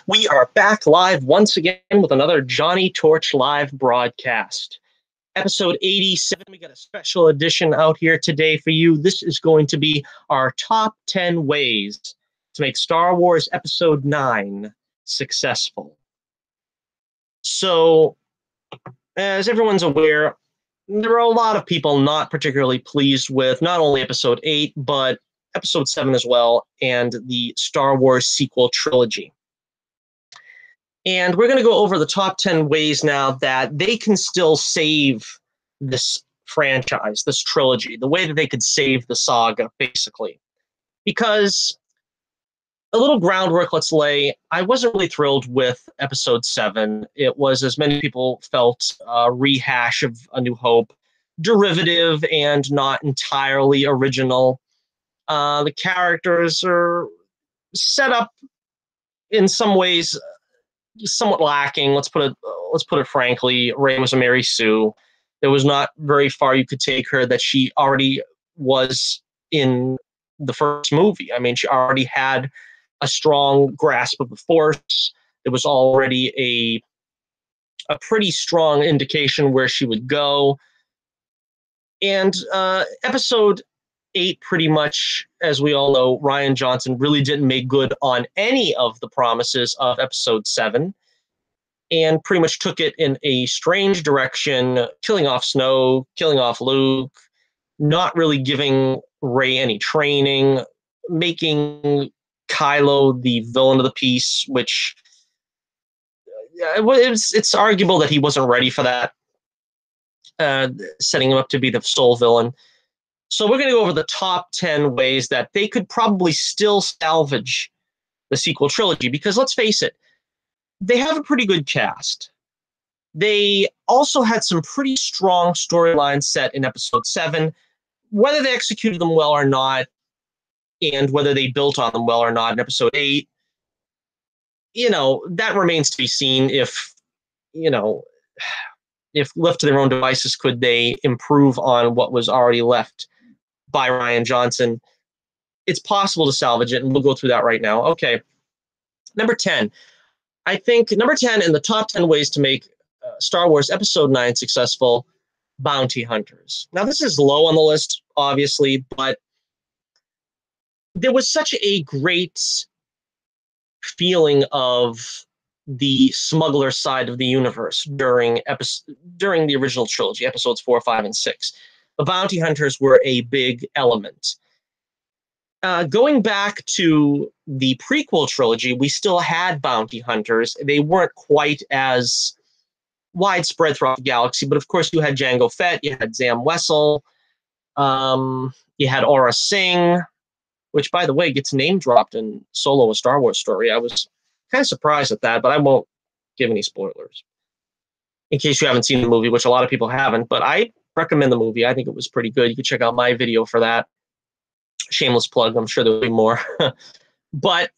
We are back live once again with another Johnnie Torch live broadcast. Episode 87, we got a special edition out here today for you. This is going to be our top 10 ways to make Star Wars Episode 9 successful. So, as everyone's aware, there are a lot of people not particularly pleased with not only Episode 8, but Episode 7 as well, and the Star Wars sequel trilogy. And we're going to go over the top 10 ways now that they can still save this franchise, this trilogy, the way that they could save the saga, basically. Because a little groundwork, let's lay. I wasn't really thrilled with Episode 7. It was, as many people felt, a rehash of A New Hope, derivative and not entirely original. The characters are set up in some ways somewhat lacking. Let's put it frankly. Rey was a Mary Sue. There was not very far you could take her that she already was in the first movie. I mean, she already had a strong grasp of the Force. There was already a pretty strong indication where she would go. And Episode 8, pretty much, as we all know, Rian Johnson really didn't make good on any of the promises of Episode 7 and pretty much took it in a strange direction, killing off Snoke, killing off Luke, not really giving Rey any training, making Kylo the villain of the piece, which it's arguable that he wasn't ready for that, setting him up to be the sole villain. So we're going to go over the top 10 ways that they could probably still salvage the sequel trilogy, because let's face it, they have a pretty good cast. They also had some pretty strong storylines set in Episode 7. Whether they executed them well or not, and whether they built on them well or not in Episode 8, that remains to be seen. If left to their own devices, could they improve on what was already left by Rian Johnson? It's possible to salvage it, and we'll go through that right now. Okay. Number 10. I think number 10 in the top 10 ways to make Star Wars Episode 9 successful, bounty hunters. Now, this is low on the list, obviously, but there was such a great feeling of the smuggler side of the universe during the original trilogy, Episodes 4, 5, and 6. The bounty hunters were a big element. Going back to the prequel trilogy, we still had bounty hunters. They weren't quite as widespread throughout the galaxy, but of course you had Jango Fett, you had Zam Wesell, you had Aura Singh, which, by the way, gets name dropped in Solo: A Star Wars Story. I was kind of surprised at that, but I won't give any spoilers in case you haven't seen the movie, which a lot of people haven't, but I recommend the movie. I think it was pretty good. You can check out my video for that. Shameless plug. I'm sure there'll be more. But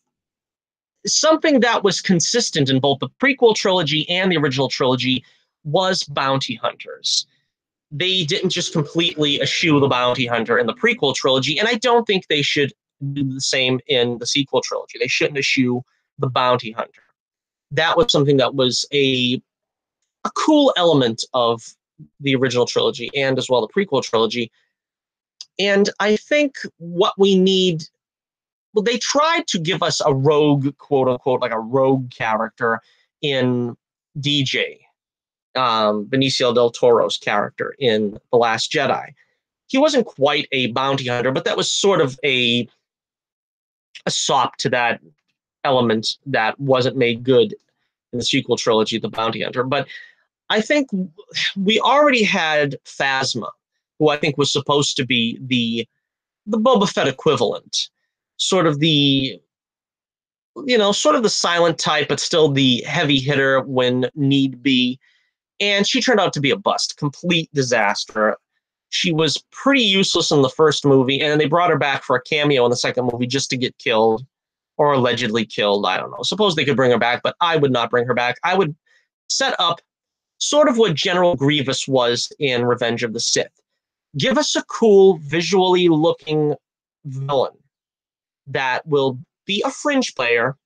something that was consistent in both the prequel trilogy and the original trilogy was bounty hunters. They didn't just completely eschew the bounty hunter in the prequel trilogy, and I don't think they should do the same in the sequel trilogy. They shouldn't eschew the bounty hunter. That was something that was a cool element of the original trilogy and as well the prequel trilogy. And I think what we need, well, they tried to give us a rogue, quote unquote, like a rogue character in DJ, Benicio del Toro's character in The Last Jedi. He wasn't quite a bounty hunter, but that was sort of a sop to that element that wasn't made good in the sequel trilogy, the bounty hunter. But I think we already had Phasma, who I think was supposed to be the Boba Fett equivalent, sort of the silent type, but still the heavy hitter when need be. And she turned out to be a bust, complete disaster. She was pretty useless in the first movie, and then they brought her back for a cameo in the second movie just to get killed, or allegedly killed. I don't know. Suppose they could bring her back, but I would not bring her back. I would set up sort of what General Grievous was in Revenge of the Sith. Give us a cool, visually looking villain that will be a fringe player,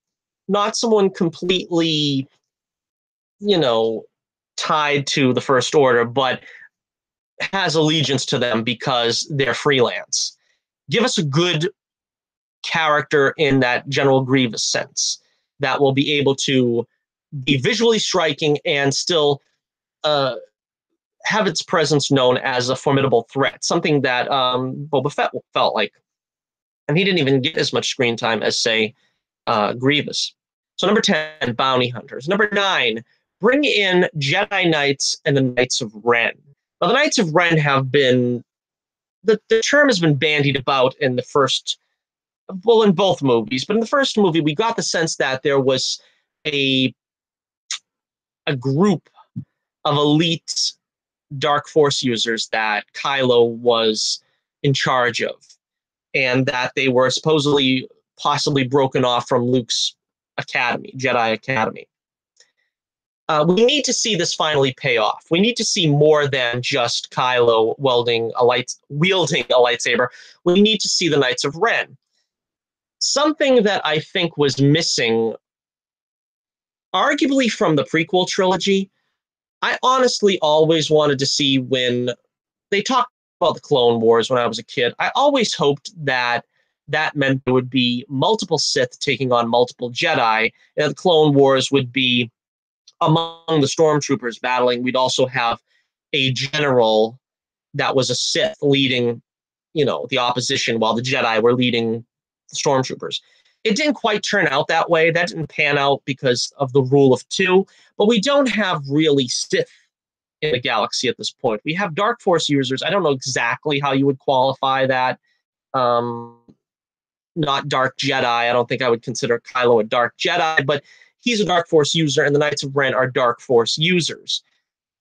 not someone completely, you know, tied to the First Order, but has allegiance to them because they're freelance. Give us a good character in that General Grievous sense that will be able to be visually striking and still have its presence known as a formidable threat, something that Boba Fett felt like. And he didn't even get as much screen time as, say, Grievous. So number 10, Bounty Hunters. Number 9, bring in Jedi Knights and the Knights of Ren. Now, the Knights of Ren have been, the term has been bandied about in the first, well, in both movies, but in the first movie, we got the sense that there was a group of elite Dark Force users that Kylo was in charge of, and that they were supposedly possibly broken off from Luke's academy, Jedi Academy. We need to see this finally pay off. We need to see more than just Kylo wielding a lightsaber. We need to see the Knights of Ren. Something that I think was missing, arguably from the prequel trilogy, I honestly always wanted to see when they talked about the Clone Wars when I was a kid. I always hoped that that meant there would be multiple Sith taking on multiple Jedi, and the Clone Wars would be among the stormtroopers battling. We'd also have a general that was a Sith leading, the opposition, while the Jedi were leading the stormtroopers. It didn't quite turn out that way. That didn't pan out because of the rule of 2, but we don't have really Sith in the galaxy at this point. We have Dark Force users. I don't know exactly how you would qualify that. Not Dark Jedi. I don't think I would consider Kylo a Dark Jedi, but he's a Dark Force user, and the Knights of Ren are Dark Force users.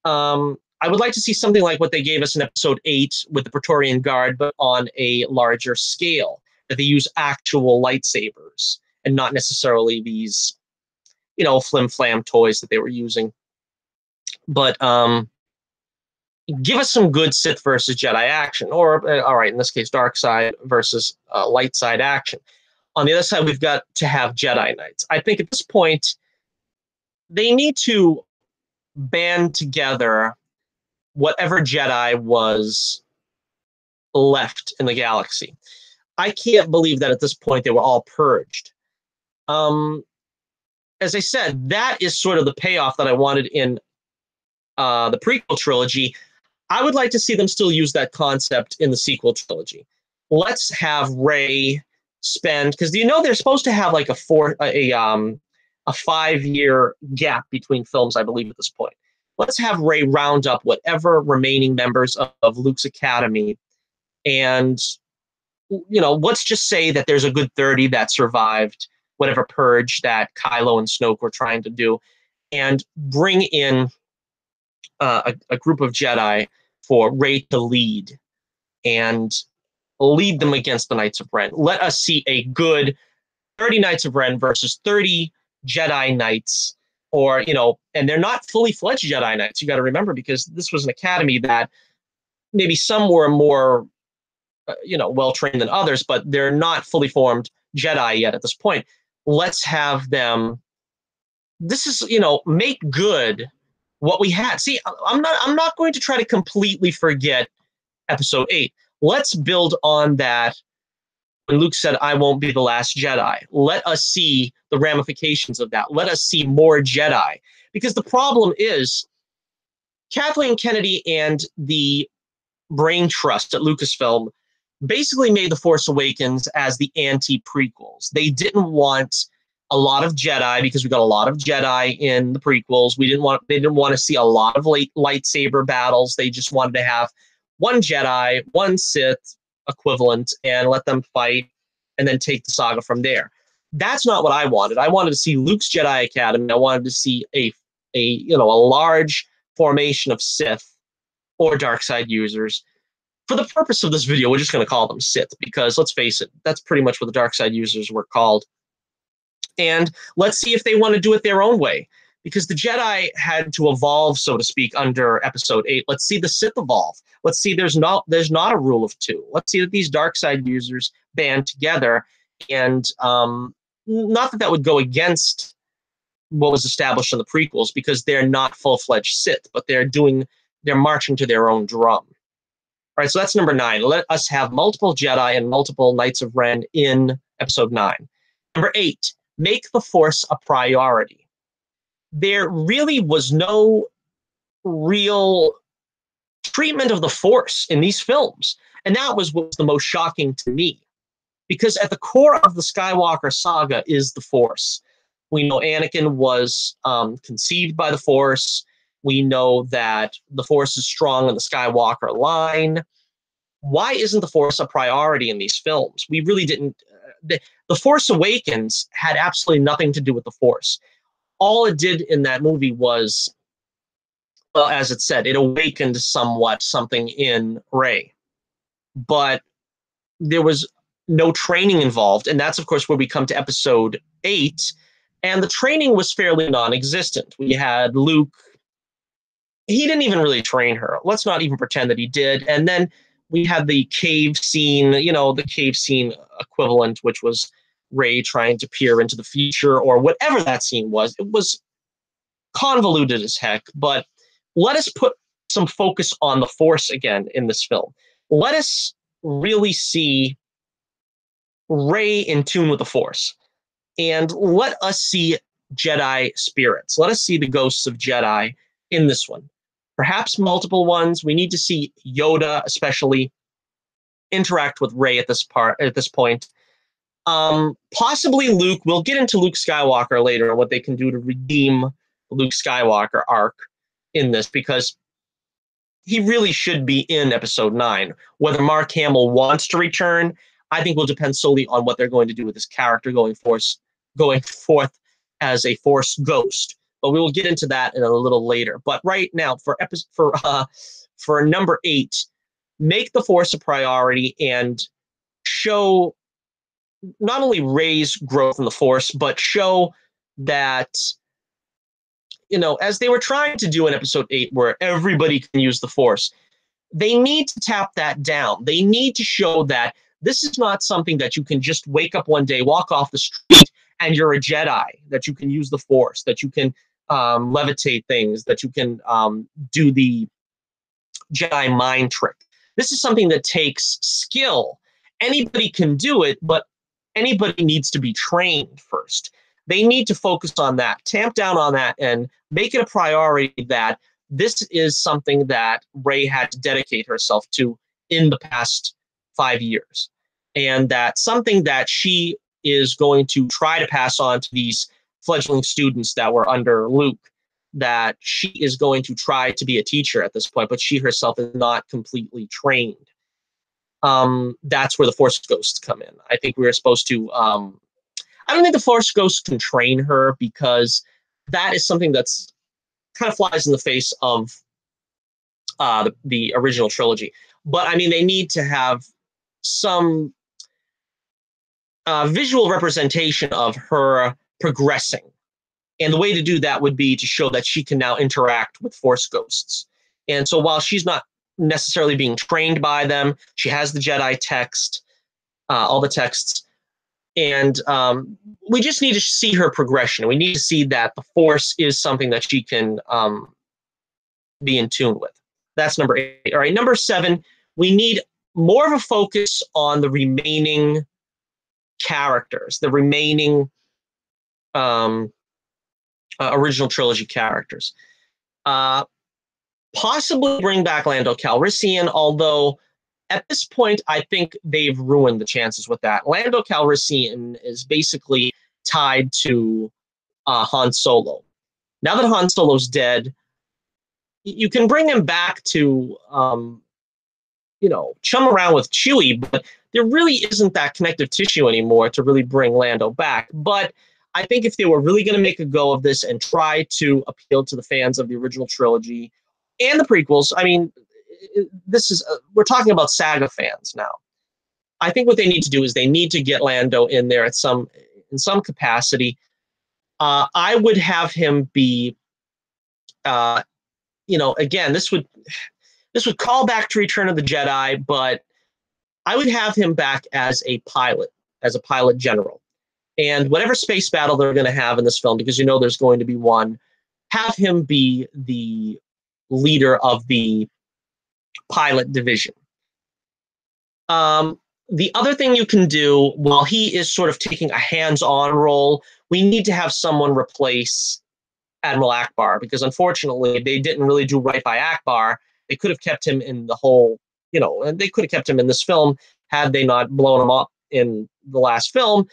I would like to see something like what they gave us in Episode 8 with the Praetorian Guard, but on a larger scale, that they use actual lightsabers and not necessarily these, flim-flam toys that they were using. But give us some good Sith versus Jedi action, or, all right, in this case, dark side versus light side action. On the other side, we've got to have Jedi Knights. I think at this point, they need to band together whatever Jedi was left in the galaxy. I can't believe that at this point they were all purged. As I said, that is sort of the payoff that I wanted in the prequel trilogy. I would like to see them still use that concept in the sequel trilogy. Let's have Rey spend, because they're supposed to have like a 5-year gap between films, I believe, at this point. Let's have Rey round up whatever remaining members of Luke's academy, and let's just say that there's a good 30 that survived whatever purge that Kylo and Snoke were trying to do, and bring in a group of Jedi for Rey to lead and lead them against the Knights of Ren. Let us see a good 30 Knights of Ren versus 30 Jedi Knights, or, and they're not fully fledged Jedi Knights. You got to remember, because this was an academy that maybe some were more, well-trained than others, but they're not fully formed Jedi yet at this point. Let's have them, make good what we had. See, I'm not going to try to completely forget Episode 8. Let's build on that. When Luke said, "I won't be the last Jedi," let us see the ramifications of that. Let us see more Jedi. Because the problem is, Kathleen Kennedy and the Brain Trust at Lucasfilm basically made The Force Awakens as the anti-prequels. They didn't want a lot of Jedi, because we got a lot of Jedi in the prequels. They didn't want to see a lot of lightsaber battles. They just wanted to have one Jedi, one Sith equivalent, and let them fight, and then take the saga from there. That's not what I wanted. I wanted to see Luke's Jedi Academy. I wanted to see a large formation of Sith or dark side users. For the purpose of this video, we're just going to call them Sith, because let's face it, that's pretty much what the dark side users were called. And let's see if they want to do it their own way, because the Jedi had to evolve, so to speak, under Episode 8. Let's see the Sith evolve. Let's see there's not a rule of 2. Let's see that these dark side users band together and not that that would go against what was established in the prequels, because they're not full-fledged Sith, but they're marching to their own drum. All right, so that's number 9. Let us have multiple Jedi and multiple Knights of Ren in episode 9. Number 8, make the Force a priority. There really was no real treatment of the Force in these films, and that was what was the most shocking to me, because at the core of the Skywalker saga is the Force. We know Anakin was conceived by the Force. We know that the Force is strong in the Skywalker line. Why isn't the Force a priority in these films? We really didn't. The Force Awakens had absolutely nothing to do with the Force. All it did in that movie was, well, as it said, it awakened somewhat something in Rey. But there was no training involved. And that's, of course, where we come to episode 8. And the training was fairly non-existent. We had Luke. He didn't even really train her. Let's not even pretend that he did. And then we had the cave scene, the cave scene equivalent, which was Rey trying to peer into the future, or whatever that scene was. It was convoluted as heck, but let us put some focus on the Force again in this film. Let us really see Rey in tune with the Force, and let us see Jedi spirits. Let us see the ghosts of Jedi in this one. Perhaps multiple ones. We need to see Yoda, especially, interact with Rey at this point. Possibly Luke. We'll get into Luke Skywalker later and what they can do to redeem the Luke Skywalker arc in this, because he really should be in episode 9. Whether Mark Hamill wants to return, I think will depend solely on what they're going to do with his character going forth as a Force ghost. But we will get into that in a little later. But right now, for number 8, make the Force a priority and show not only Rey's growth in the Force, but show that, as they were trying to do in episode 8, where everybody can use the Force, they need to tap that down. They need to show that this is not something that you can just wake up one day, walk off the street, and you're a Jedi, that you can use the Force, that you can levitate things, that you can do the Jedi mind trick. This is something that takes skill. Anybody can do it, but anybody needs to be trained first. They need to focus on that, tamp down on that, and make it a priority that this is something that Rey had to dedicate herself to in the past 5 years. And that something that she is going to try to pass on to these fledgling students that were under Luke, that she is going to try to be a teacher at this point, but she herself is not completely trained. That's where the Force ghosts come in. I think we're supposed to... I don't think the Force ghosts can train her, because that is something that's kind of flies in the face of the original trilogy. But, I mean, they need to have some visual representation of her progressing. And the way to do that would be to show that she can now interact with Force ghosts. And so while she's not necessarily being trained by them, she has the Jedi text, all the texts. And we just need to see her progression. We need to see that the Force is something that she can be in tune with. That's number 8. All right, number 7, we need more of a focus on the remaining characters, the remaining original trilogy characters. Possibly bring back Lando Calrissian, although at this point, I think they've ruined the chances with that. Lando Calrissian is basically tied to Han Solo. Now that Han Solo's dead, you can bring him back to, chum around with Chewie, but there really isn't that connective tissue anymore to really bring Lando back. But I think if they were really going to make a go of this and try to appeal to the fans of the original trilogy and the prequels, I mean, this is we're talking about saga fans now. I think what they need to do is they need to get Lando in there in some capacity. I would have him be, again, this would call back to Return of the Jedi, but I would have him back as a pilot general. And whatever space battle they're going to have in this film, because you know there's going to be one, have him be the leader of the pilot division. The other thing you can do, while he is sort of taking a hands-on role, we need to have someone replace Admiral Akbar, because unfortunately they didn't really do right by Akbar. They could have kept him in the whole, and they could have kept him in this film had they not blown him up in the last film.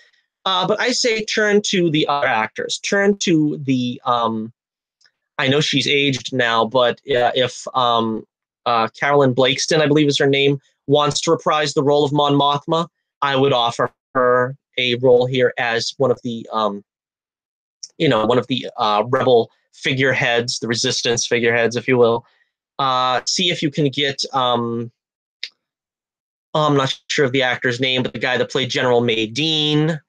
But I say turn to the other actors. Turn to the, I know she's aged now, but if Carolyn Blakeston, I believe is her name, wants to reprise the role of Mon Mothma, I would offer her a role here as one of the rebel figureheads, the resistance figureheads, if you will. See if you can get, I'm not sure of the actor's name, but the guy that played General Maydean.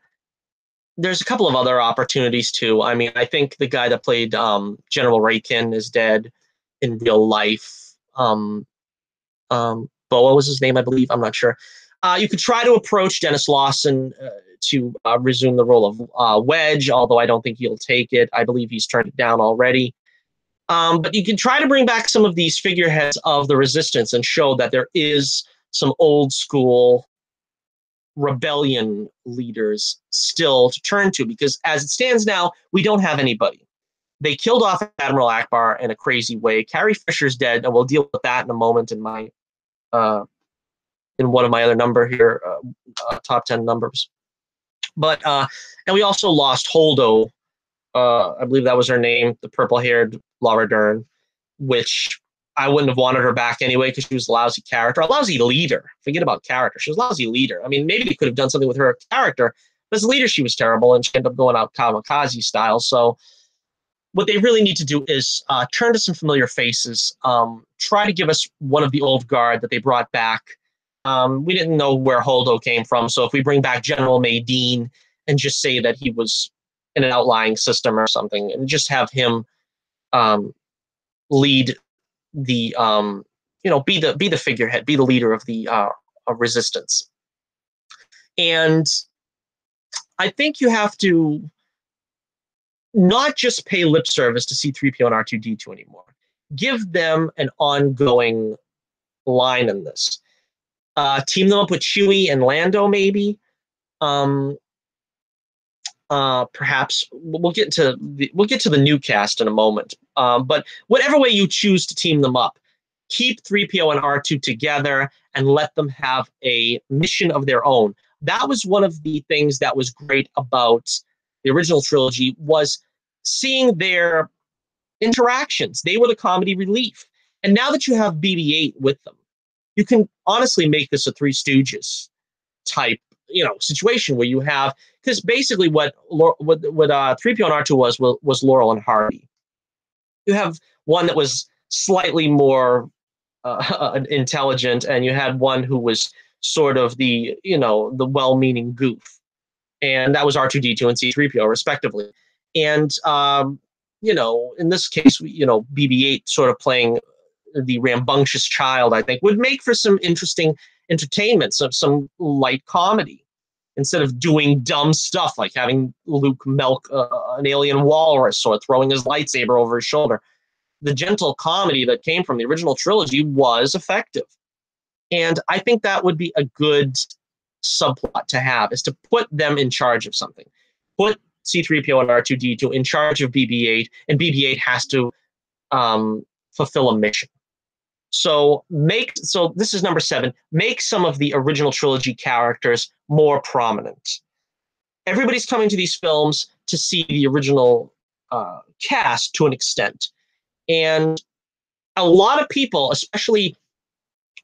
There's a couple of other opportunities too. I mean, I think the guy that played General Raykin is dead in real life. Boa was his name, I believe. I'm not sure. You could try to approach Dennis Lawson to resume the role of Wedge, although I don't think he'll take it. I believe he's turned it down already. But you can try to bring back some of these figureheads of the resistance and show that there is some old school rebellion leaders still to turn to, because as it stands now, we don't have anybody. They killed off Admiral Akbar in a crazy way. Carrie Fisher's dead, and we'll deal with that in a moment in my in one of my other number here, top 10 numbers. But and we also lost Holdo. I believe that was her name, the purple-haired Laura Dern, which I wouldn't have wanted her back anyway because she was a lousy character, a lousy leader. Forget about character. She was a lousy leader. I mean, maybe they could have done something with her character, but as a leader, she was terrible, and she ended up going out kamikaze style. So what they really need to do is turn to some familiar faces, try to give us one of the old guard that they brought back. We didn't know where Holdo came from, so if we bring back General Maydean and just say that he was in an outlying system or something, and just have him lead the, be the figurehead, be the leader of the of resistance. And I think you have to not just pay lip service to C-3PO and R2-D2 anymore. Give them an ongoing line in this. Team them up with Chewie and Lando, maybe. Perhaps we'll get to the new cast in a moment. But whatever way you choose to team them up, keep 3PO and R2 together and let them have a mission of their own. That was one of the things that was great about the original trilogy, was seeing their interactions. They were the comedy relief. And now that you have BB-8 with them, you can honestly make this a Three Stooges type, situation where you have, because basically what 3PO and R2 was Laurel and Hardy. You have one that was slightly more intelligent, and you had one who was sort of the well-meaning goof, and that was R2-D2 and C-3PO respectively. And in this case, BB-8 sort of playing the rambunctious child, I think, would make for some interesting entertainment, some light comedy, instead of doing dumb stuff like having Luke milk an alien walrus or throwing his lightsaber over his shoulder. The gentle comedy that came from the original trilogy was effective. And I think that would be a good subplot to have, is to put them in charge of something. Put C-3PO and R2-D2 in charge of BB-8, and BB-8 has to fulfill a mission. So this is number 7. Make some of the original trilogy characters more prominent. Everybody's coming to these films to see the original cast to an extent. And a lot of people, especially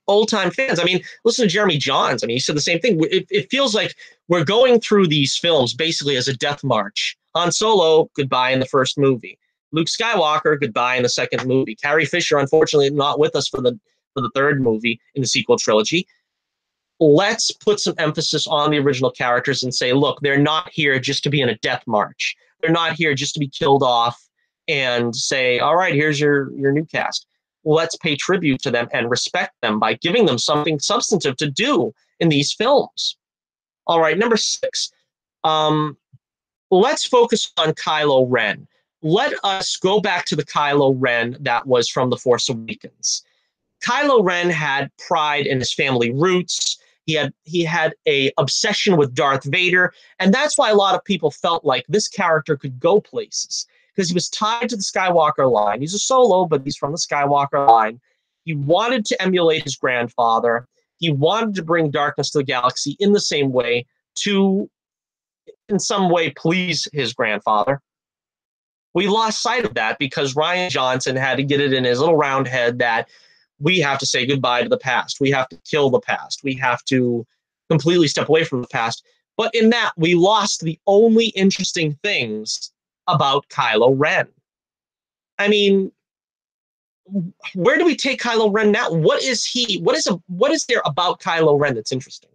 old-time fans, I mean, listen to Jeremy Johns. I mean, he said the same thing. It feels like we're going through these films basically as a death march. Han Solo, goodbye in the first movie. Luke Skywalker, goodbye in the second movie. Carrie Fisher, unfortunately, not with us for the third movie in the sequel trilogy. Let's put some emphasis on the original characters and say, look, they're not here just to be in a death march. They're not here just to be killed off and say, all right, here's your new cast. Let's pay tribute to them and respect them by giving them something substantive to do in these films. All right, number 6. let's focus on Kylo Ren. Let us go back to the Kylo Ren that was from The Force Awakens. Kylo Ren had pride in his family roots. He had a obsession with Darth Vader, and that's why a lot of people felt like this character could go places because he was tied to the Skywalker line. He's a Solo, but he's from the Skywalker line. He wanted to emulate his grandfather. He wanted to bring darkness to the galaxy in the same way to, in some way, please his grandfather. We lost sight of that because Rian Johnson had to get it in his little round head that we have to say goodbye to the past. We have to kill the past. We have to completely step away from the past. But in that, we lost the only interesting things about Kylo Ren. I mean, where do we take Kylo Ren now? What is he? What is there about Kylo Ren that's interesting?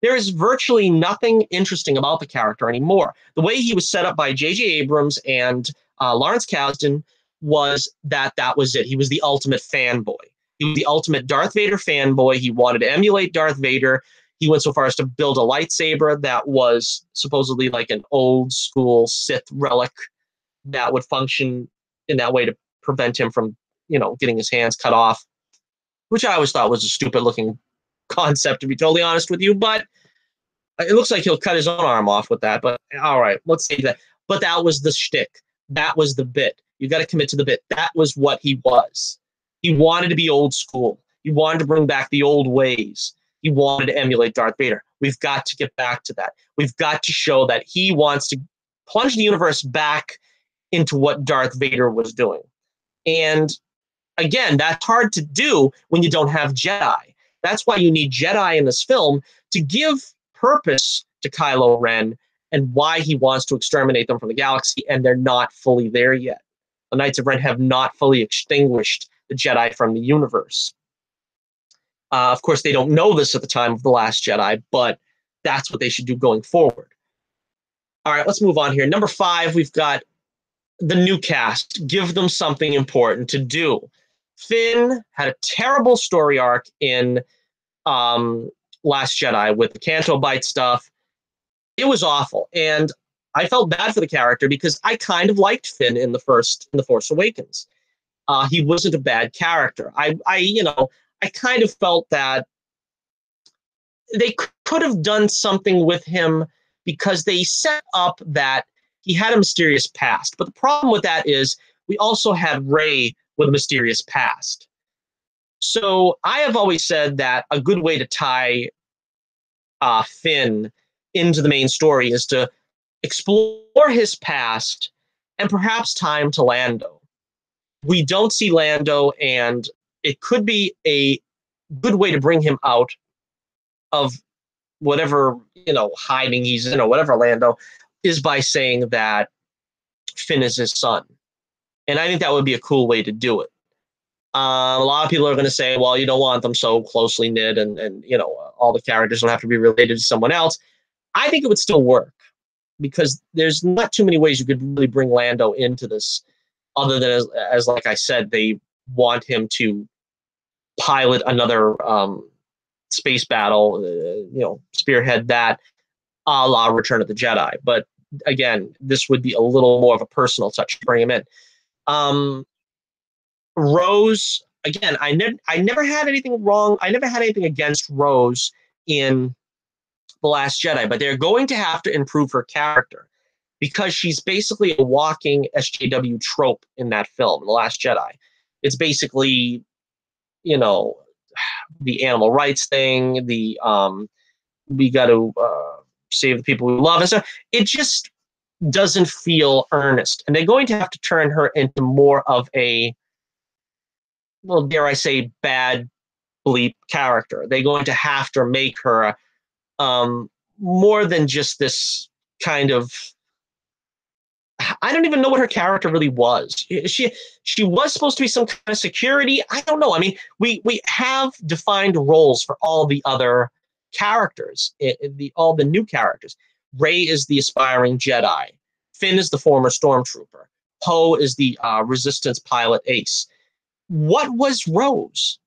There is virtually nothing interesting about the character anymore. The way he was set up by J.J. Abrams and Lawrence Kasdan was that was it. He was the ultimate fanboy. He was the ultimate Darth Vader fanboy. He wanted to emulate Darth Vader. He went so far as to build a lightsaber that was supposedly like an old school Sith relic that would function in that way to prevent him from, getting his hands cut off, which I always thought was a stupid looking concept, to be totally honest with you. But it looks like he'll cut his own arm off with that. But all right, let's say that. But that was the shtick. That was the bit. You got to commit to the bit. That was what he was. He wanted to be old school. He wanted to bring back the old ways. He wanted to emulate Darth Vader. We've got to get back to that. We've got to show that he wants to plunge the universe back into what Darth Vader was doing. And again, that's hard to do when you don't have Jedi. That's why you need Jedi in this film to give purpose to Kylo Ren and why he wants to exterminate them from the galaxy, and they're not fully there yet. The Knights of Ren have not fully extinguished the Jedi from the universe. Of course, they don't know this at the time of The Last Jedi, but that's what they should do going forward. All right, let's move on here. Number 5, we've got the new cast. Give them something important to do. Finn had a terrible story arc in Last Jedi with the Canto Bight stuff. It was awful, and I felt bad for the character because I kind of liked Finn in The Force Awakens. He wasn't a bad character. I kind of felt that they could have done something with him because they set up that he had a mysterious past. But the problem with that is we also had Rey with a mysterious past. So I have always said that a good way to tie Finn into the main story is to explore his past and perhaps tie him to Lando. We don't see Lando, and it could be a good way to bring him out of whatever, hiding he's in or whatever Lando is by saying that Finn is his son. And I think that would be a cool way to do it. A lot of people are going to say, well, you don't want them so closely knit and all the characters don't have to be related to someone else. I think it would still work because there's not too many ways you could really bring Lando into this other than as like I said, they want him to pilot another space battle, spearhead that a la Return of the Jedi. But again, this would be a little more of a personal touch to bring him in. Rose, again, I never had anything wrong. I never had anything against Rose in The Last Jedi, but they're going to have to improve her character because she's basically a walking SJW trope in that film, The Last Jedi. It's basically, the animal rights thing, the we got to save the people we love and stuff. It just doesn't feel earnest, and they're going to have to turn her into more of a, well, dare I say, bad bleep character. They're going to have to make her more than just this kind of, I don't even know what her character really was. She was supposed to be some kind of security. I don't know. I mean, we have defined roles for all the other characters, all the new characters. Rey is the aspiring Jedi. Finn is the former stormtrooper. Poe is the resistance pilot ace. What was Rose?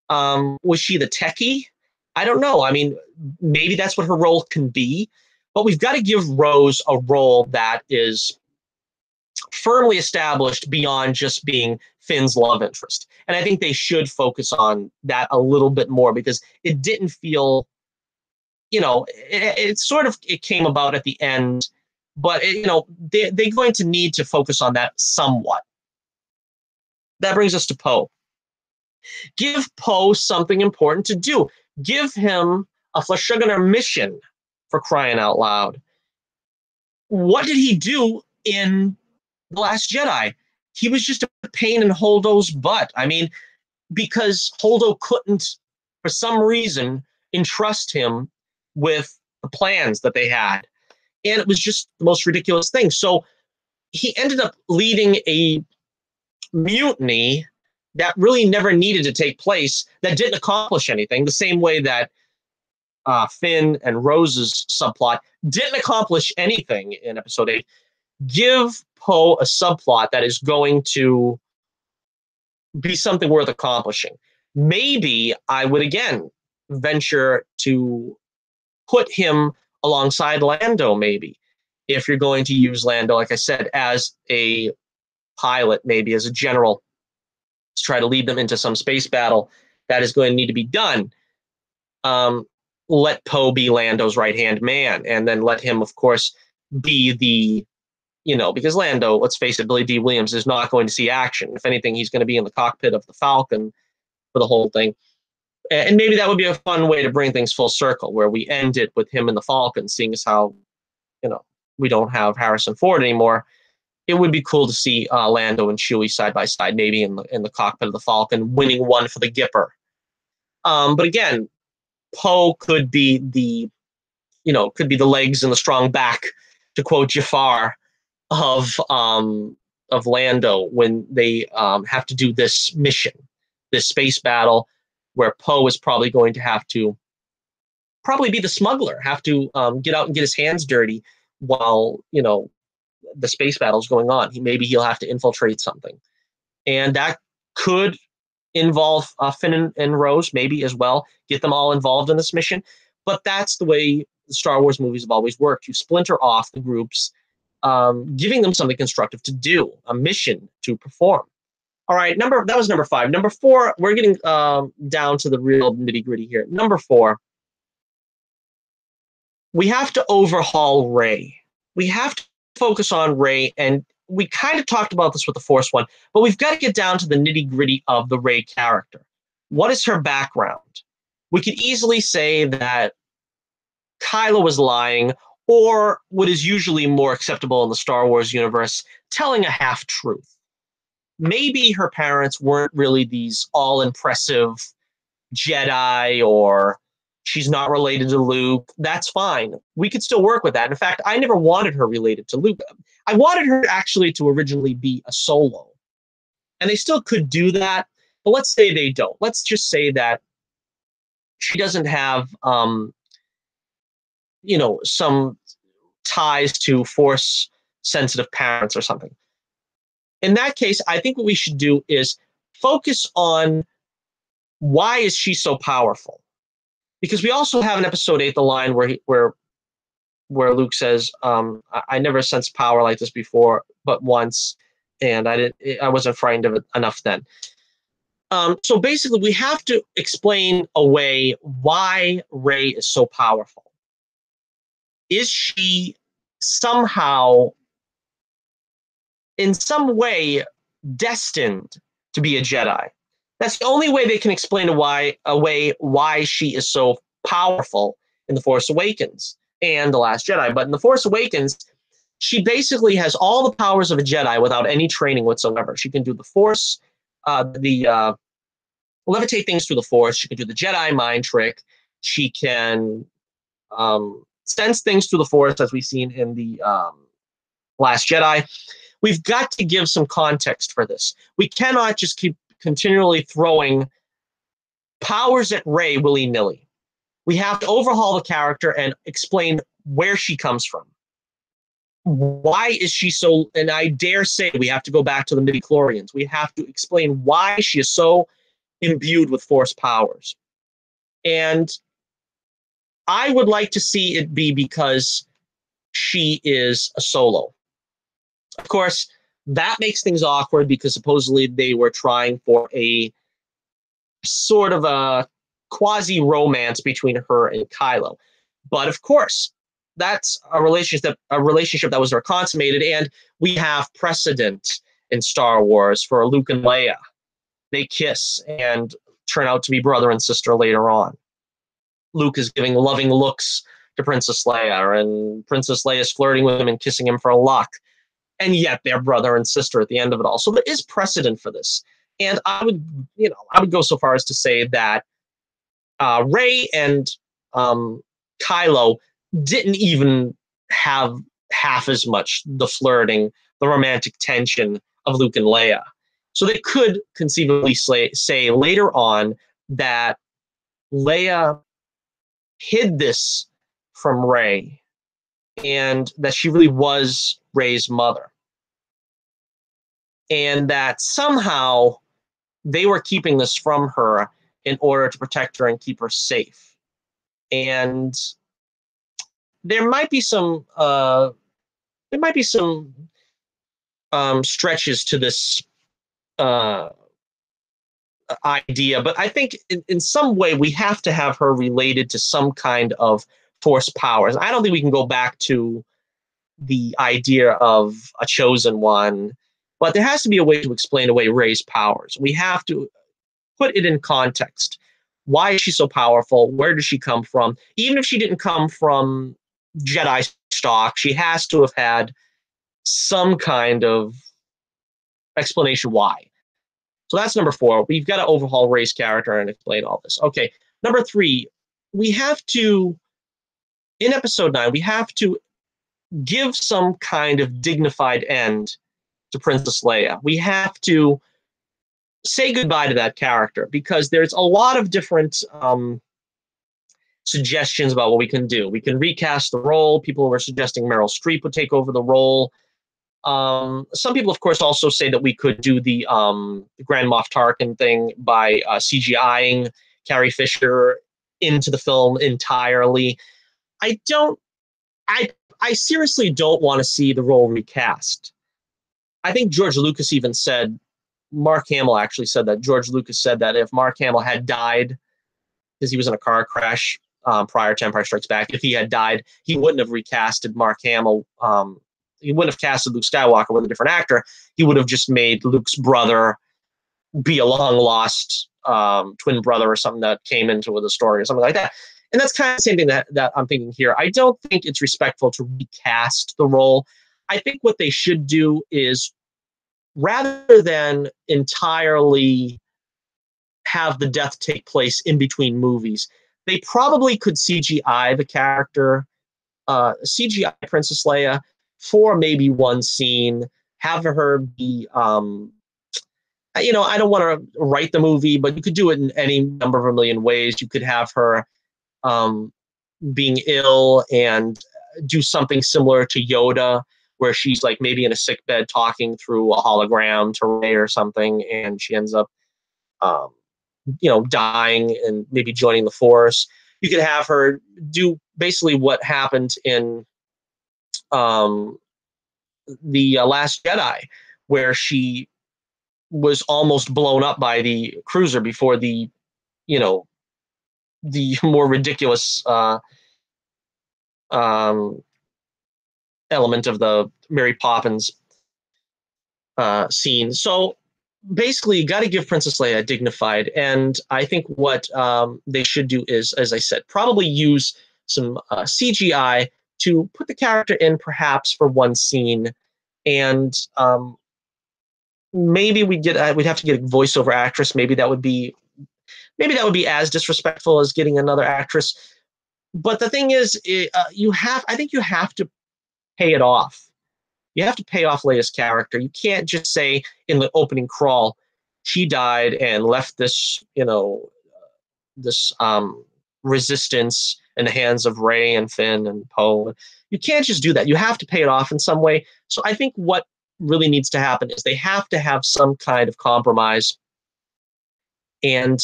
Was she the techie? I don't know. I mean, maybe that's what her role can be. But we've got to give Rose a role that is firmly established beyond just being Finn's love interest. And I think they should focus on that a little bit more, because it didn't feel, it sort of, it came about at the end, but they're going to need to focus on that somewhat. That brings us to Poe. Give Poe something important to do. Give him a Flashuganar mission, for crying out loud. What did he do in The Last Jedi? He was just a pain in Holdo's butt. I mean, because Holdo couldn't, for some reason, entrust him with the plans that they had. And it was just the most ridiculous thing. So he ended up leading a mutiny that really never needed to take place, that didn't accomplish anything, the same way that Finn and Rose's subplot didn't accomplish anything in Episode 8. Give Poe a subplot that is going to be something worth accomplishing. Maybe I would again venture to put him alongside Lando, maybe. If you're going to use Lando, like I said, as a pilot, maybe as a general, to try to lead them into some space battle that is going to need to be done. Let Poe be Lando's right-hand man, and then let him, of course, be the, because Lando, let's face it, Billy D. Williams is not going to see action. If anything, he's going to be in the cockpit of the Falcon for the whole thing. And maybe that would be a fun way to bring things full circle, where we end it with him in the Falcon, seeing as how, we don't have Harrison Ford anymore. It would be cool to see Lando and Chewie side by side, maybe in the cockpit of the Falcon, winning one for the Gipper. But again, Poe could be the legs and the strong back, to quote Jafar, of Lando when they have to do this mission, this space battle, where Poe is probably going to have to be the smuggler, have to get out and get his hands dirty while the space battle is going on. Maybe he'll have to infiltrate something, and that could involve Finn and Rose, maybe as well. Get them all involved in this mission. But that's the way the Star Wars movies have always worked. You splinter off the groups, giving them something constructive to do, a mission to perform. All right, that was number 5. Number 4, we're getting down to the real nitty-gritty here. Number 4, we have to overhaul Rey. We have to focus on Rey, and we kind of talked about this with the Force one, but we've got to get down to the nitty-gritty of the Rey character. What is her background? We could easily say that Kylo was lying, or what is usually more acceptable in the Star Wars universe, telling a half-truth. Maybe her parents weren't really these all-impressive Jedi, or she's not related to Luke. That's fine. We could still work with that. In fact, I never wanted her related to Luke. I wanted her actually to originally be a Solo. And they still could do that, but let's say they don't. Let's just say that she doesn't have, some ties to Force-sensitive parents or something. In that case, I think what we should do is focus on why is she so powerful? Because we also have in Episode 8 the line where Luke says, "I never sensed power like this before, but once, and I wasn't frightened of it enough then." So basically, we have to explain away why Rey is so powerful. Is she somehow, in some way, destined to be a Jedi? That's the only way they can explain away why she is so powerful in The Force Awakens and The Last Jedi. But in The Force Awakens, she basically has all the powers of a Jedi without any training whatsoever. She can do the Force, levitate things through the Force. She can do the Jedi mind trick. She can sense things through the Force, as we've seen in the Last Jedi. We've got to give some context for this. We cannot just keep continually throwing powers at Rey willy-nilly. We have to overhaul the character and explain where she comes from. Why is she so, and I dare say we have to go back to the midichlorians. We have to explain why she is so imbued with Force powers. And I would like to see it be because she is a solo. Of course, that makes things awkward because supposedly they were trying for a sort of a quasi romance between her and Kylo. But of course, that's a relationship that was never consummated, and we have precedent in Star Wars for Luke and Leia. They kiss and turn out to be brother and sister later on. Luke is giving loving looks to Princess Leia, and Princess Leia is flirting with him and kissing him for luck. And yet they're brother and sister at the end of it all. So there is precedent for this. And I would go so far as to say that Rey and Kylo didn't even have half as much the flirting, the romantic tension of Luke and Leia. So they could conceivably say later on that Leia hid this from Rey and that she really was Rey's mother. And that somehow they were keeping this from her in order to protect her and keep her safe. And there might be some stretches to this uh, idea, but I think in some way we have to have her related to some kind of force powers. I don't think we can go back to the idea of a chosen one, but there has to be a way to explain away Rey's powers. We have to put it in context. Why is she so powerful? Where does she come from? Even if she didn't come from Jedi stock, she has to have had some kind of explanation why. So that's number 4. We've got to overhaul Rey's character and explain all this. Okay. Number 3, we have to, in episode 9, we have to give some kind of dignified end to Princess Leia. We have to say goodbye to that character because there's a lot of different suggestions about what we can do. We can recast the role. People were suggesting Meryl Streep would take over the role. Some people, of course, also say that we could do the Grand Moff Tarkin thing by CGIing Carrie Fisher into the film entirely. I don't. I seriously don't want to see the role recast. I think George Lucas even said, Mark Hamill actually said that. George Lucas said that if Mark Hamill had died because he was in a car crash prior to Empire Strikes Back, if he had died, he wouldn't have recasted Mark Hamill. He wouldn't have casted Luke Skywalker with a different actor. He would have just made Luke's brother be a long lost twin brother or something that came into the story or something like that. And that's kind of the same thing that I'm thinking here. I don't think it's respectful to recast the role. I think what they should do is, rather than entirely have the death take place in between movies, they probably could CGI the character, CGI Princess Leia for maybe one scene, have her be, I don't want to write the movie, but you could do it in any number of a million ways. You could have her being ill and do something similar to Yoda, where she's like maybe in a sick bed talking through a hologram to Rey or something, and she ends up, dying and maybe joining the Force. You could have her do basically what happened in the Last Jedi, where she was almost blown up by the cruiser before the more ridiculous element of the Mary Poppins scene. So basically, you got to give Princess Leia dignified, and I think what they should do is, as I said, probably use some CGI to put the character in perhaps for one scene, and maybe we'd have to get a voiceover actress. Maybe that would be as disrespectful as getting another actress. But the thing is, I think you have to pay it off. You have to pay off Leia's character. You can't just say in the opening crawl, she died and left this, this resistance in the hands of Rey and Finn and Poe. You can't just do that. You have to pay it off in some way. So I think what really needs to happen is they have to have some kind of compromise. And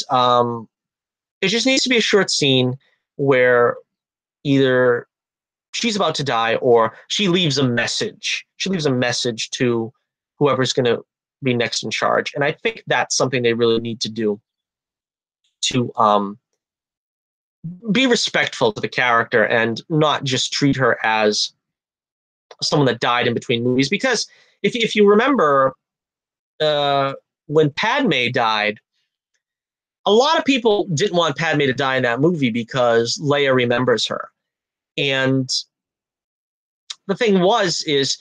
it just needs to be a short scene where either she's about to die, or she leaves a message. She leaves a message to whoever's going to be next in charge. And I think that's something they really need to do to be respectful to the character and not just treat her as someone that died in between movies. Because if you remember, when Padme died, a lot of people didn't want Padme to die in that movie because Leia remembers her. And the thing is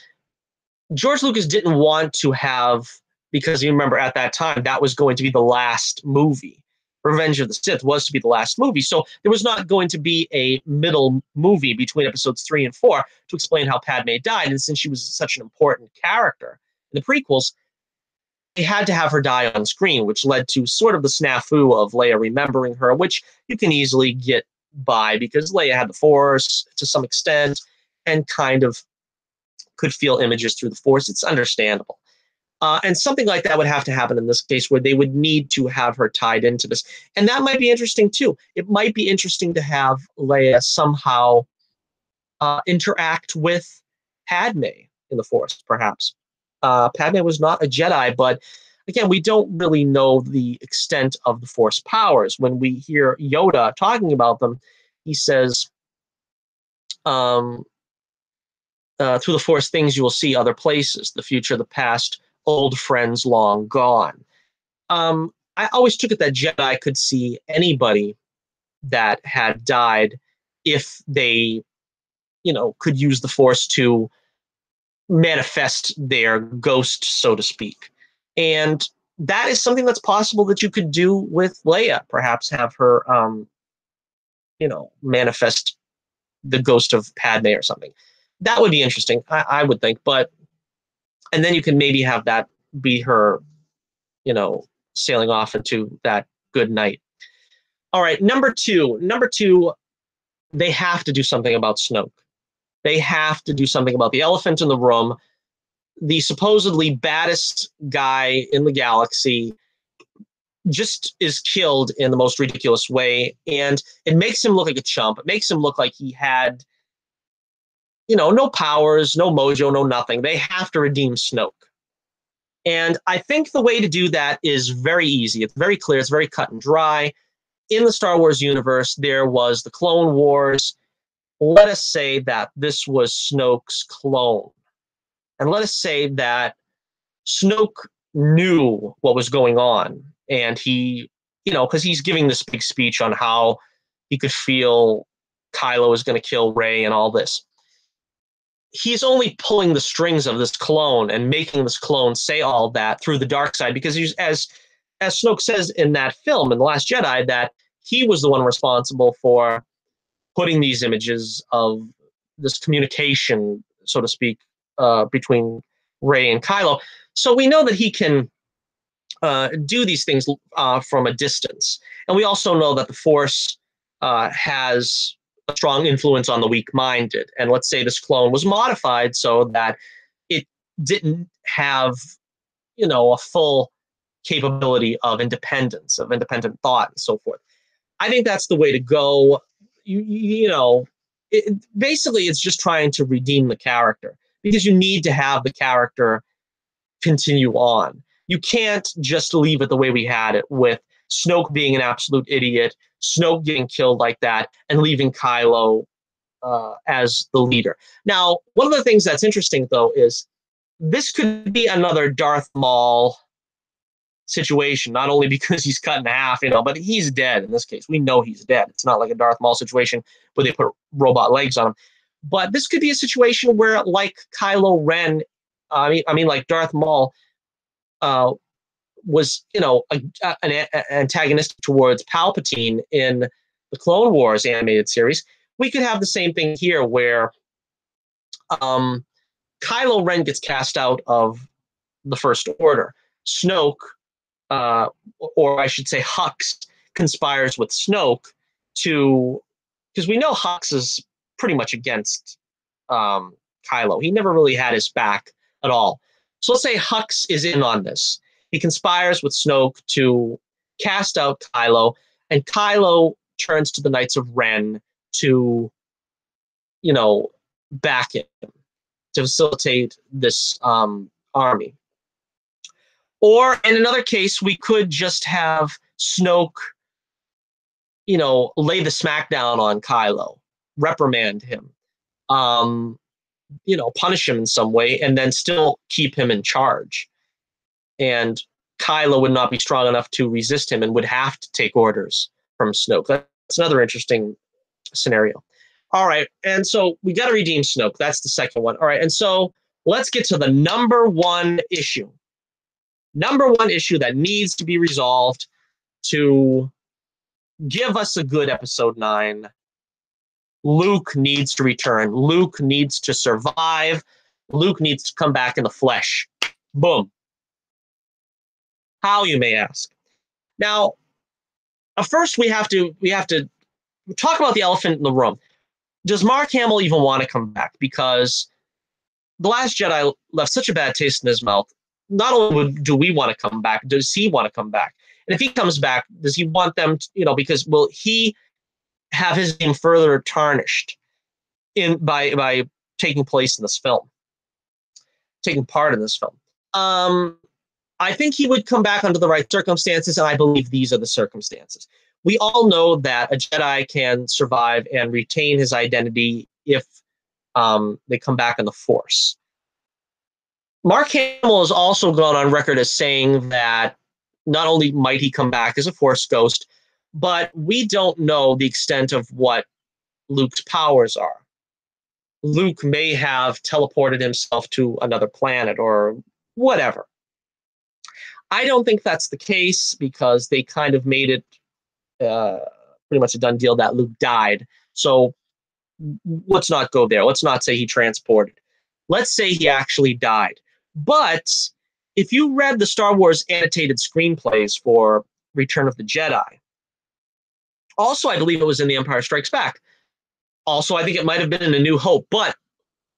George Lucas didn't want to have, because you remember at that time, that was going to be the last movie. Revenge of the Sith was to be the last movie. So there was not going to be a middle movie between episodes 3 and 4 to explain how Padme died. And since she was such an important character in the prequels, they had to have her die on screen, which led to sort of the snafu of Leia remembering her, which you can easily get by because Leia had the Force to some extent and kind of could feel images through the Force. It's understandable. And something like that would have to happen in this case, where they would need to have her tied into this. And that might be interesting, too. It might be interesting to have Leia somehow interact with Padme in the Force, perhaps. Padme was not a Jedi, but again, we don't really know the extent of the Force powers. When we hear Yoda talking about them, he says, through the Force things you will see other places, the future, the past, old friends long gone. I always took it that Jedi could see anybody that had died if they, could use the Force to manifest their ghost, so to speak. And that is something that's possible that you could do with Leia. Perhaps have her, manifest the ghost of Padme or something. That would be interesting, I would think. And then you can maybe have that be her, sailing off into that good night. All right, number two, they have to do something about Snoke. They have to do something about the elephant in the room. The supposedly baddest guy in the galaxy just is killed in the most ridiculous way, and it makes him look like a chump. It makes him look like he had, no powers, no mojo, no nothing. They have to redeem Snoke. And I think the way to do that is very easy. It's very clear. It's very cut and dry. In the Star Wars universe, there was the Clone Wars. Let us say that this was Snoke's clone. And let us say that Snoke knew what was going on. And he, because he's giving this big speech on how he could feel Kylo was going to kill Rey and all this. He's only pulling the strings of this clone and making this clone say all that through the dark side, because he's, as Snoke says in that film, in The Last Jedi, that he was the one responsible for putting these images of this communication, so to speak, between Rey and Kylo. So we know that he can do these things from a distance. And we also know that the Force has a strong influence on the weak-minded. And let's say this clone was modified so that it didn't have, a full capability of independence, of independent thought, and so forth. I think that's the way to go. Basically, it's just trying to redeem the character, because you need to have the character continue on. You can't just leave it the way we had it, with Snoke being an absolute idiot, Snoke getting killed like that, and leaving Kylo as the leader. Now, one of the things that's interesting, though, is this could be another Darth Maul situation, not only because he's cut in half, but he's dead in this case. We know he's dead. It's not like a Darth Maul situation where they put robot legs on him. But this could be a situation where, like Kylo Ren, like Darth Maul, was, an antagonistic towards Palpatine in the Clone Wars animated series. We could have the same thing here, where Kylo Ren gets cast out of the First Order. Snoke, or I should say Hux, conspires with Snoke because we know Hux is pretty much against Kylo. He never really had his back at all. So let's say Hux is in on this. He conspires with Snoke to cast out Kylo, and Kylo turns to the Knights of Ren to, back him to facilitate this army. Or in another case, we could just have Snoke, lay the smackdown on Kylo, reprimand him, punish him in some way, and then still keep him in charge. And Kylo would not be strong enough to resist him and would have to take orders from Snoke. That's another interesting scenario. All right, and so we got to redeem Snoke. That's the second one. All right, and so let's get to the number one issue. Number one issue that needs to be resolved to give us a good episode 9. Luke needs to return. Luke needs to survive. Luke needs to come back in the flesh. Boom. How, you may ask? Now, first we have to talk about the elephant in the room. Does Mark Hamill even want to come back? Because The Last Jedi left such a bad taste in his mouth. Not only do we want to come back, does he want to come back? And if he comes back, does he want them to, because will he have his name further tarnished by taking place in this film, taking part in this film? I think he would come back under the right circumstances, and I believe these are the circumstances. We all know that a Jedi can survive and retain his identity if they come back in the Force. Mark Hamill has also gone on record as saying that not only might he come back as a Force ghost, but we don't know the extent of what Luke's powers are. Luke may have teleported himself to another planet or whatever. I don't think that's the case because they kind of made it pretty much a done deal that Luke died. So let's not go there. Let's not say he transported. Let's say he actually died. But if you read the Star Wars annotated screenplays for Return of the Jedi, also I believe it was in The Empire Strikes Back. Also, I think it might have been in A New Hope. But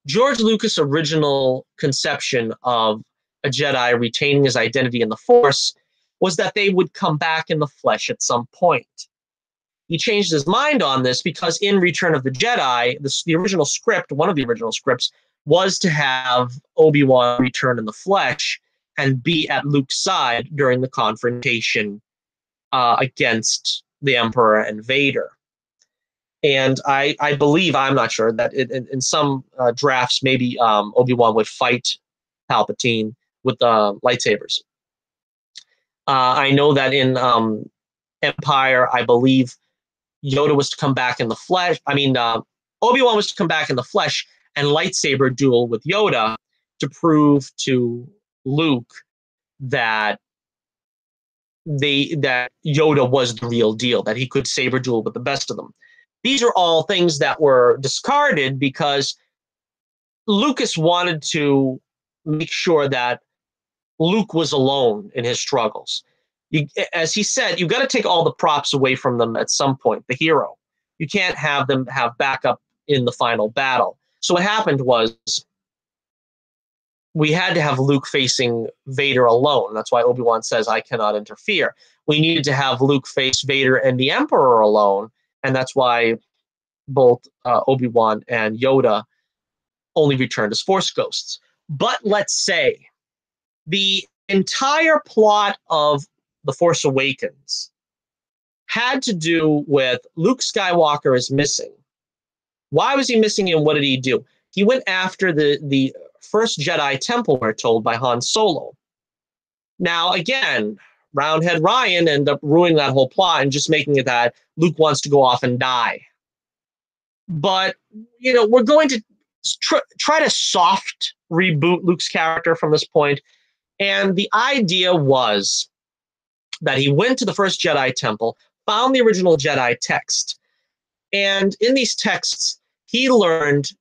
George Lucas' original conception of a Jedi retaining his identity in the Force was that they would come back in the flesh at some point. He changed his mind on this because in Return of the Jedi, the original script, one of the original scripts, was to have Obi-Wan return in the flesh and be at Luke's side during the confrontation against the Emperor and Vader. And I believe, I'm not sure, that in some drafts, maybe Obi-Wan would fight Palpatine with lightsabers. I know that in Empire, I believe Yoda was to come back in the flesh. Obi-Wan was to come back in the flesh and lightsaber duel with Yoda to prove to Luke that Yoda was the real deal, that he could saber duel with the best of them. These are all things that were discarded because Lucas wanted to make sure that Luke was alone in his struggles. As he said, you've got to take all the props away from them at some point, the hero. You can't have them have backup in the final battle. So what happened was we had to have Luke facing Vader alone. That's why Obi-Wan says, I cannot interfere. We needed to have Luke face Vader and the Emperor alone, and that's why both Obi-Wan and Yoda only returned as Force ghosts. But let's say the entire plot of The Force Awakens had to do with Luke Skywalker is missing. Why was he missing and what did he do? He went after the first Jedi Temple, we're told, by Han Solo. Now, again, Roundhead Ryan ended up ruining that whole plot and just making it that Luke wants to go off and die. But, we're going to try to soft reboot Luke's character from this point. And the idea was that he went to the first Jedi Temple, found the original Jedi text, and in these texts, he learned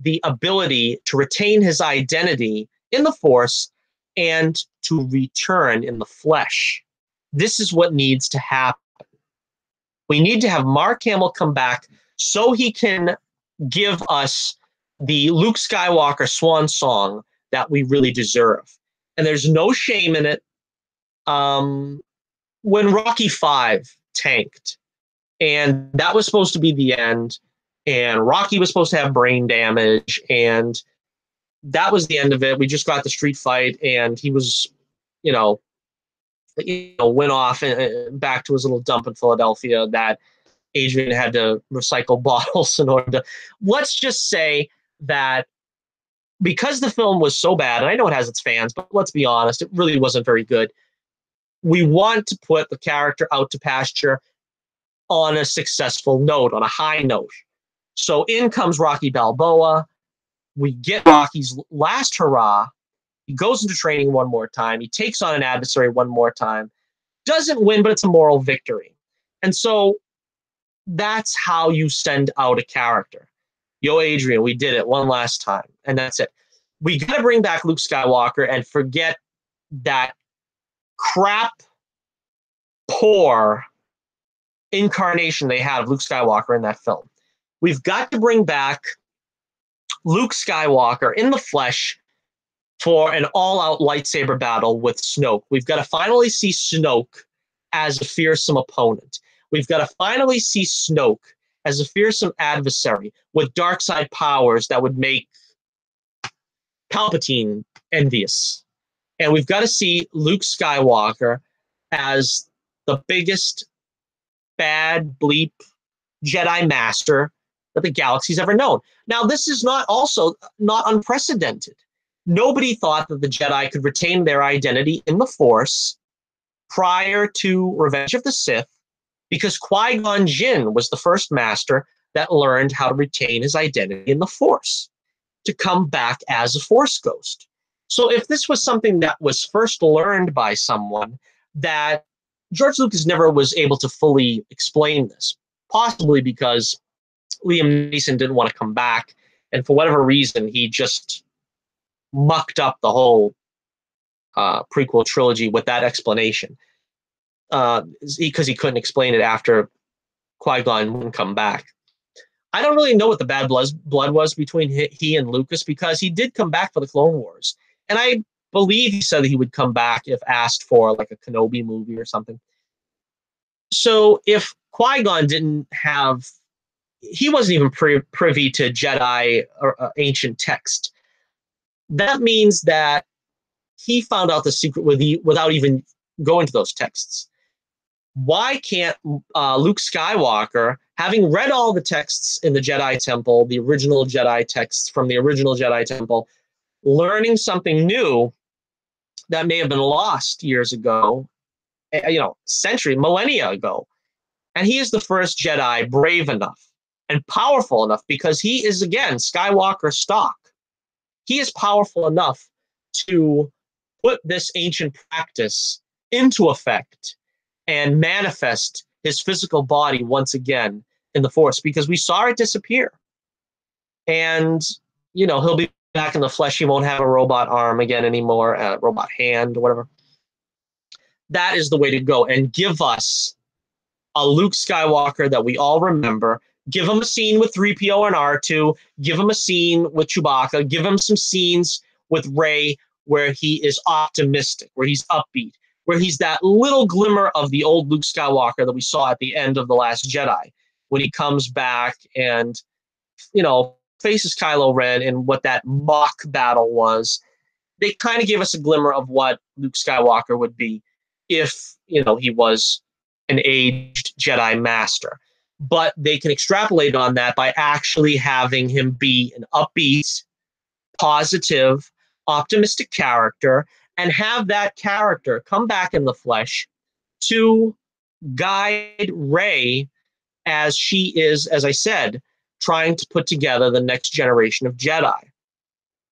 the ability to retain his identity in the Force and to return in the flesh. This is what needs to happen. We need to have Mark Hamill come back so he can give us the Luke Skywalker swan song that we really deserve. And there's no shame in it. When Rocky V tanked, and that was supposed to be the end, and Rocky was supposed to have brain damage, and that was the end of it. We just got the street fight, and he was, you know, went off back to his little dump in Philadelphia that Adrian had to recycle bottles in order to. Let's just say that because the film was so bad, and I know it has its fans, but let's be honest, it really wasn't very good. We want to put the character out to pasture on a successful note, on a high note. So in comes Rocky Balboa. We get Rocky's last hurrah. He goes into training one more time. He takes on an adversary one more time. Doesn't win, but it's a moral victory. And so that's how you send out a character. Yo, Adrian, we did it one last time. And that's it. We got to bring back Luke Skywalker and forget that crap, poor incarnation they had of Luke Skywalker in that film. We've got to bring back Luke Skywalker in the flesh for an all-out lightsaber battle with Snoke. We've got to finally see Snoke as a fearsome opponent. We've got to finally see Snoke as a fearsome adversary with dark side powers that would make Palpatine envious. And we've got to see Luke Skywalker as the biggest bad bleep Jedi master that the galaxy's ever known. Now, this is not unprecedented. Nobody thought that the Jedi could retain their identity in the Force prior to Revenge of the Sith, because Qui-Gon Jinn was the first master that learned how to retain his identity in the Force, to come back as a Force ghost. So if this was something that was first learned by someone, that George Lucas never was able to fully explain this, possibly because Liam Neeson didn't want to come back, and for whatever reason, he just mucked up the whole prequel trilogy with that explanation, because he couldn't explain it after Qui-Gon wouldn't come back. I don't really know what the bad blood was between he and Lucas, because he did come back for the Clone Wars, and I believe he said that he would come back if asked for like a Kenobi movie or something. So if Qui-Gon didn't have, he wasn't even privy to Jedi or ancient text, that means that he found out the secret without even going to those texts. Why can't Luke Skywalker, having read all the texts in the Jedi Temple, the original Jedi texts from the original Jedi Temple, learning something new that may have been lost years ago, millennia ago, and he is the first Jedi brave enough and powerful enough, because he is, again, Skywalker stock. He is powerful enough to put this ancient practice into effect and manifest his physical body once again in the Force, because we saw it disappear. And, he'll be back in the flesh. He won't have a robot arm again anymore, a robot hand, or whatever. That is the way to go. And give us a Luke Skywalker that we all remember. Give him a scene with 3PO and R2. Give him a scene with Chewbacca. Give him some scenes with Rey where he is optimistic, where he's upbeat, where he's that little glimmer of the old Luke Skywalker that we saw at the end of The Last Jedi, when he comes back and, faces Kylo Ren in what that mock battle was. They kind of gave us a glimmer of what Luke Skywalker would be if, he was an aged Jedi master. But they can extrapolate on that by actually having him be an upbeat, positive, optimistic character, and have that character come back in the flesh to guide Rey as she is, as I said, trying to put together the next generation of Jedi.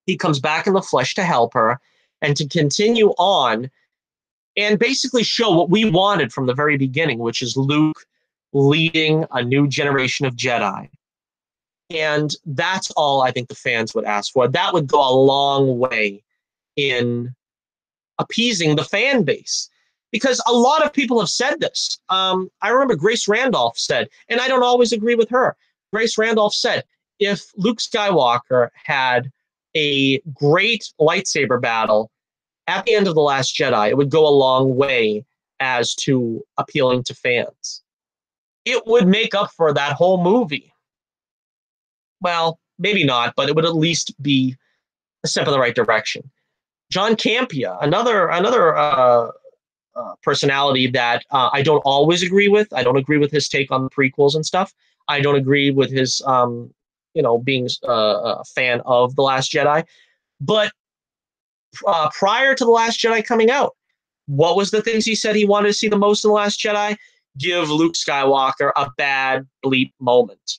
He comes back in the flesh to help her and to continue on and basically show what we wanted from the very beginning, which is Luke leading a new generation of Jedi. And that's all I think the fans would ask for. That would go a long way in appeasing the fan base, because a lot of people have said this. I remember Grace Randolph said, and I don't always agree with her. Grace Randolph said, if Luke Skywalker had a great lightsaber battle at the end of The Last Jedi, it would go a long way as to appealing to fans. It would make up for that whole movie. Well, maybe not, but it would at least be a step in the right direction. John Campea, another personality that I don't always agree with. I don't agree with his take on the prequels and stuff. I don't agree with his, being a fan of The Last Jedi. But prior to The Last Jedi coming out, what was the things he said he wanted to see the most in The Last Jedi? Give Luke Skywalker a bad bleep moment.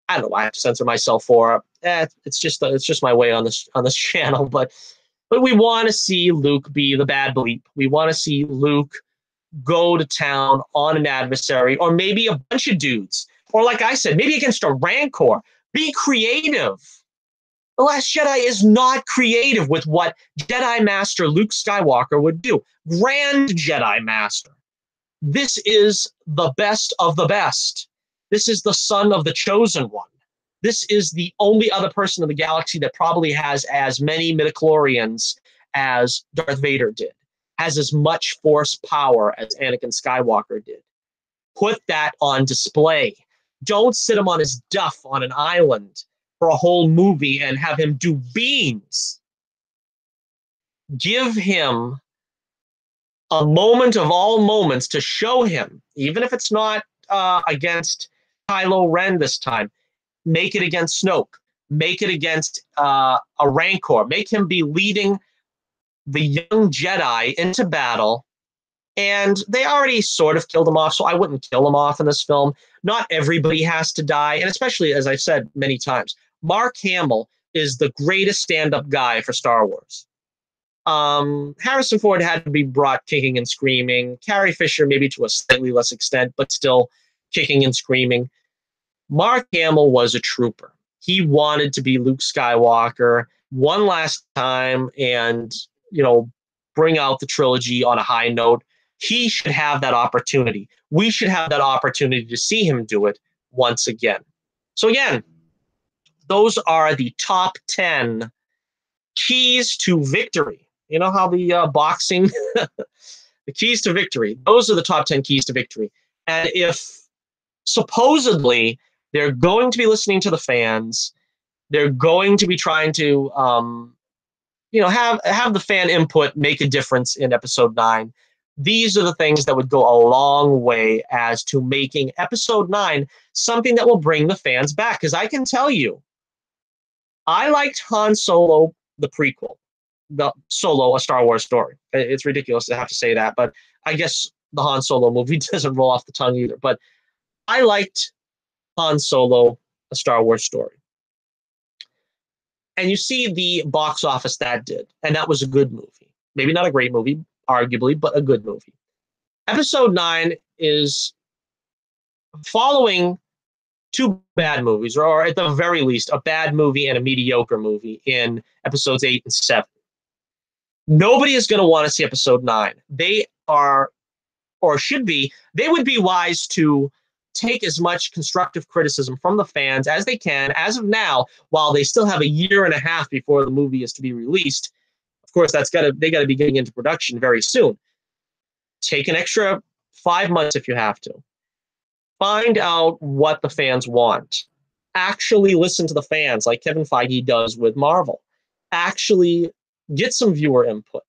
I don't know why I have to censor myself for. It's just my way on this channel. But we want to see Luke be the bad bleep. We want to see Luke go to town on an adversary, or maybe a bunch of dudes, or like I said, maybe against a Rancor. Be creative. The Last Jedi is not creative with what Jedi Master Luke Skywalker would do. Grand Jedi Master. This is the best of the best. This is the son of the chosen one. This is the only other person in the galaxy that probably has as many midichlorians as Darth Vader did, has as much force power as Anakin Skywalker did. Put that on display. Don't sit him on his duff on an island for a whole movie and have him do beams. Give him a moment of all moments to show him, even if it's not against Kylo Ren this time, make it against Snoke, make it against a Rancor, make him be leading the young Jedi into battle. And they already sort of killed him off, so I wouldn't kill him off in this film. Not everybody has to die, and especially, as I've said many times, Mark Hamill is the greatest stand-up guy for Star Wars. Harrison Ford had to be brought kicking and screaming. Carrie Fisher maybe to a slightly less extent, but still kicking and screaming. Mark Hamill was a trooper. He wanted to be Luke Skywalker one last time and, bring out the trilogy on a high note. He should have that opportunity. We should have that opportunity to see him do it once again. So again, those are the top 10 keys to victory. You know how the boxing, the keys to victory, those are the top 10 keys to victory. And if supposedly they're going to be listening to the fans, they're going to be trying to, have the fan input make a difference in episode 9. These are the things that would go a long way as to making episode 9 something that will bring the fans back. Because I can tell you, I liked Han Solo, the prequel, the Solo, A Star Wars Story. It's ridiculous to have to say that, but I guess the Han Solo movie doesn't roll off the tongue either. But I liked Han Solo, A Star Wars Story. And you see the box office that did, and that was a good movie. Maybe not a great movie, arguably, but a good movie. Episode 9 is following two bad movies, or at the very least, a bad movie and a mediocre movie in episodes 8 and 7. Nobody is going to want to see episode 9. They are, or should be, they would be wise to take as much constructive criticism from the fans as they can as of now, while they still have a year and a half before the movie is to be released. Of course, they got to be getting into production very soon. Take an extra 5 months if you have to. Find out what the fans want. Actually listen to the fans like Kevin Feige does with Marvel. Actually get some viewer input.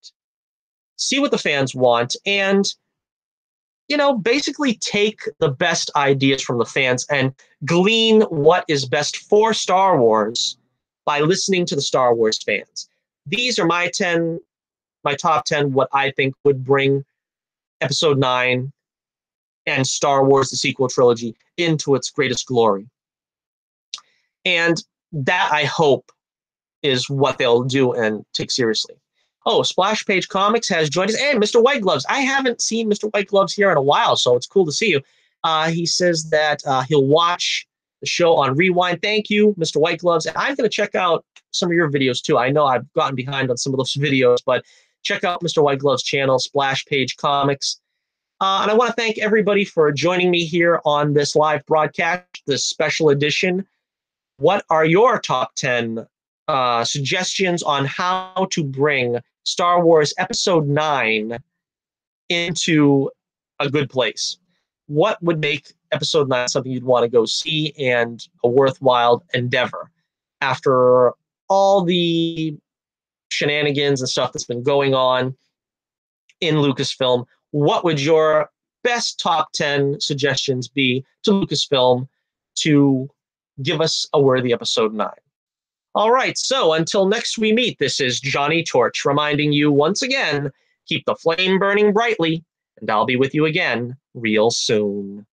See what the fans want and, basically take the best ideas from the fans and glean what is best for Star Wars by listening to the Star Wars fans. These are my top 10, what I think would bring episode 9 and Star Wars, the sequel trilogy, into its greatest glory. And that, I hope, is what they'll do and take seriously. Oh, Splash Page Comics has joined us. Hey, Mr. White Gloves. I haven't seen Mr. White Gloves here in a while, so it's cool to see you. He says that he'll watch the show on Rewind. Thank you, Mr. White Gloves. And I'm going to check out some of your videos, too. I know I've gotten behind on some of those videos, but check out Mr. White Gloves' channel, Splash Page Comics. And I want to thank everybody for joining me here on this live broadcast, this special edition. What are your top 10 suggestions on how to bring Star Wars Episode 9 into a good place? What would make episode 9 something you'd want to go see and a worthwhile endeavor. After all the shenanigans and stuff that's been going on in Lucasfilm, what would your best top 10 suggestions be to Lucasfilm to give us a worthy episode 9? All right, so until next we meet, this is Johnnie Torch reminding you once again, keep the flame burning brightly, and I'll be with you again real soon.